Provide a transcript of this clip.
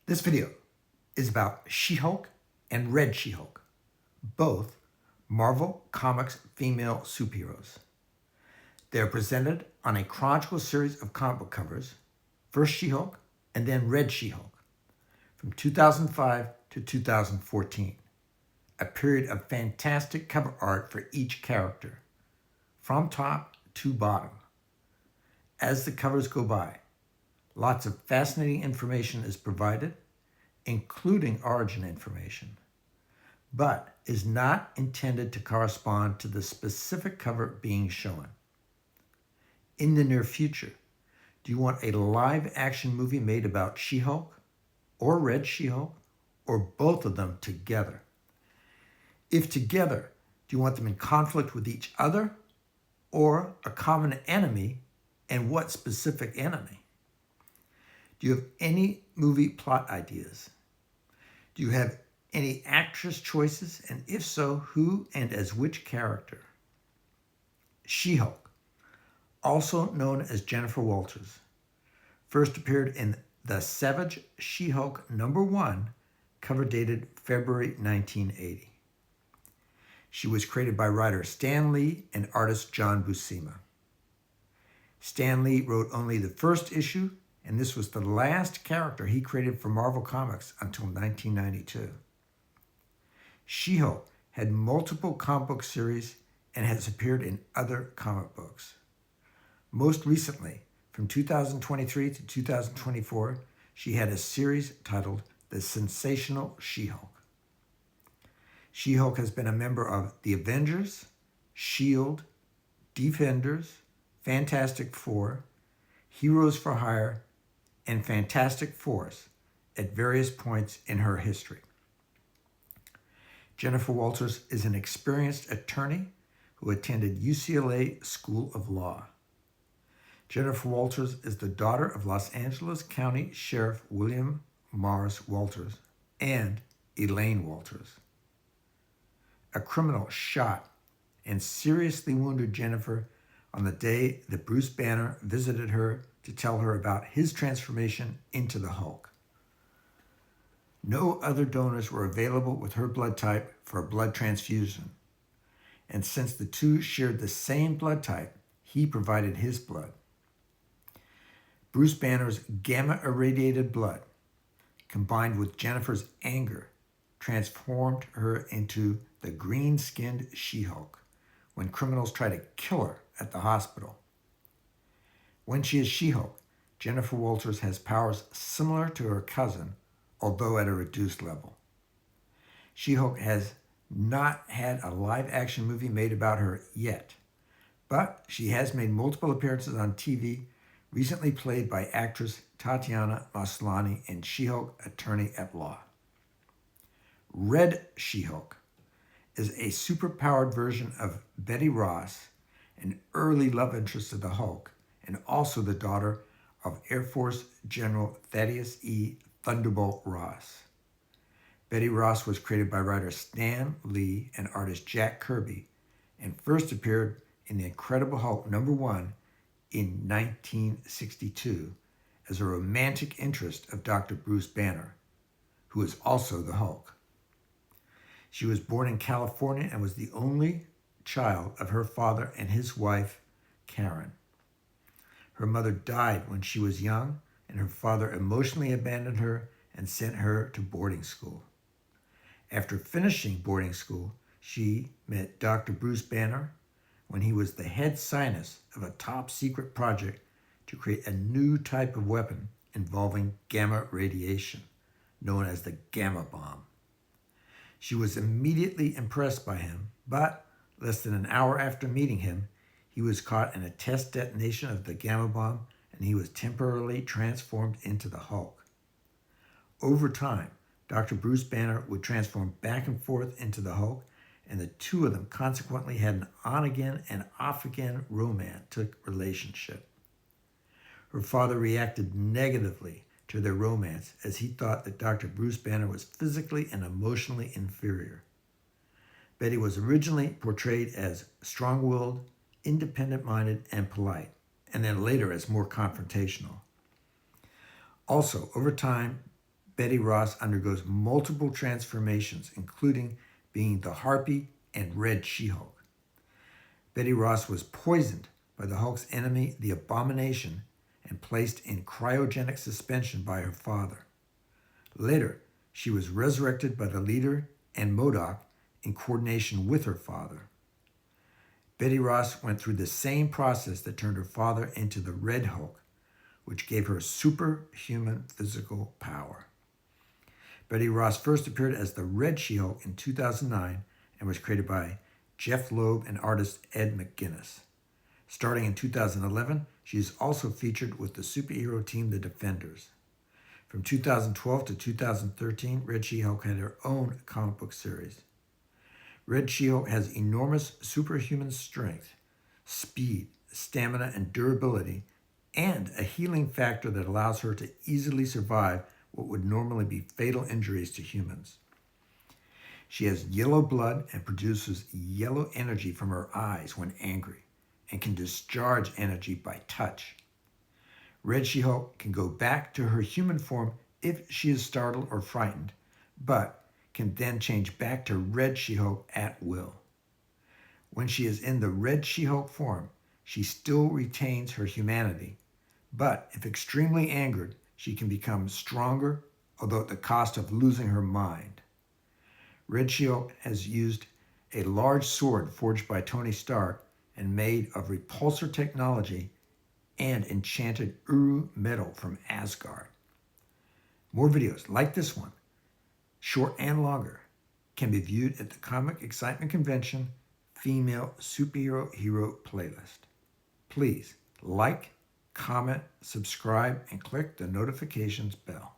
This video is about She-Hulk and Red She-Hulk, both Marvel Comics female superheroes. They are presented on a chronological series of comic book covers, first She-Hulk and then Red She-Hulk, from 2005 to 2014, a period of fantastic cover art for each character, from top to bottom. As the covers go by, lots of fascinating information is provided, including origin information, but is not intended to correspond to the specific cover being shown. In the near future, do you want a live-action movie made about She-Hulk or Red She-Hulk, or both of them together? If together, do you want them in conflict with each other or a common enemy, and what specific enemy? Do you have any movie plot ideas? Do you have any actress choices, and if so, who and as which character? She-Hulk, also known as Jennifer Walters, first appeared in The Savage She-Hulk #1, cover dated February 1980. She was created by writer Stan Lee and artist John Buscema. Stan Lee wrote only the first issue, and this was the last character he created for Marvel Comics until 1992. She-Hulk had multiple comic book series and has appeared in other comic books. Most recently, from 2023 to 2024, she had a series titled The Sensational She-Hulk. She-Hulk has been a member of The Avengers, S.H.I.E.L.D., Defenders, Fantastic Four, Heroes for Hire, and Fantastic Force at various points in her history. Jennifer Walters is an experienced attorney who attended UCLA School of Law. Jennifer Walters is the daughter of Los Angeles County Sheriff William Mars Walters and Elaine Walters. A criminal shot and seriously wounded Jennifer on the day that Bruce Banner visited her to tell her about his transformation into the Hulk. No other donors were available with her blood type for a blood transfusion, and since the two shared the same blood type, he provided his blood. Bruce Banner's gamma-irradiated blood, combined with Jennifer's anger, transformed her into the green-skinned She-Hulk when criminals try to kill her at the hospital. When she is She-Hulk, Jennifer Walters has powers similar to her cousin, although at a reduced level. She-Hulk has not had a live-action movie made about her yet, but she has made multiple appearances on TV, recently played by actress Tatiana Maslany in She-Hulk Attorney at Law. Red She-Hulk is a superpowered version of Betty Ross, an early love interest of the Hulk, and also the daughter of Air Force General Thaddeus E. Thunderbolt Ross. Betty Ross was created by writer Stan Lee and artist Jack Kirby, and first appeared in The Incredible Hulk #1 in 1962 as a romantic interest of Dr. Bruce Banner, who is also the Hulk. She was born in California and was the only child of her father and his wife, Karen. Her mother died when she was young, and her father emotionally abandoned her and sent her to boarding school. After finishing boarding school, she met Dr. Bruce Banner when he was the head scientist of a top-secret project to create a new type of weapon involving gamma radiation, known as the gamma bomb. She was immediately impressed by him, but less than an hour after meeting him, he was caught in a test detonation of the gamma bomb, and he was temporarily transformed into the Hulk. Over time, Dr. Bruce Banner would transform back and forth into the Hulk, and the two of them consequently had an on-again and off-again romantic relationship. Her father reacted negatively to their romance as he thought that Dr. Bruce Banner was physically and emotionally inferior. Betty was originally portrayed as strong-willed, independent-minded, and polite, and then later as more confrontational. Also, over time, Betty Ross undergoes multiple transformations, including being the Harpy and Red She-Hulk. Betty Ross was poisoned by the Hulk's enemy, the Abomination, and placed in cryogenic suspension by her father. Later, she was resurrected by the leader and MODOK in coordination with her father. Betty Ross went through the same process that turned her father into the Red Hulk, which gave her superhuman physical power. Betty Ross first appeared as the Red She-Hulk in 2009 and was created by Jeff Loeb and artist Ed McGuinness. Starting in 2011, she is also featured with the superhero team The Defenders. From 2012 to 2013, Red She-Hulk had her own comic book series. Red She-Hulk has enormous superhuman strength, speed, stamina, and durability, and a healing factor that allows her to easily survive what would normally be fatal injuries to humans. She has yellow blood and produces yellow energy from her eyes when angry, and can discharge energy by touch. Red She-Hulk can go back to her human form if she is startled or frightened, but can then change back to Red She-Hulk at will. When she is in the Red She-Hulk form, she still retains her humanity, but if extremely angered, she can become stronger, although at the cost of losing her mind. Red She-Hulk has used a large sword forged by Tony Stark and made of repulsor technology and enchanted Uru metal from Asgard. More videos like this one, short and longer, can be viewed at the Comic Excitement Convention Female Superhero Hero playlist. Please like, comment, subscribe, and click the notifications bell.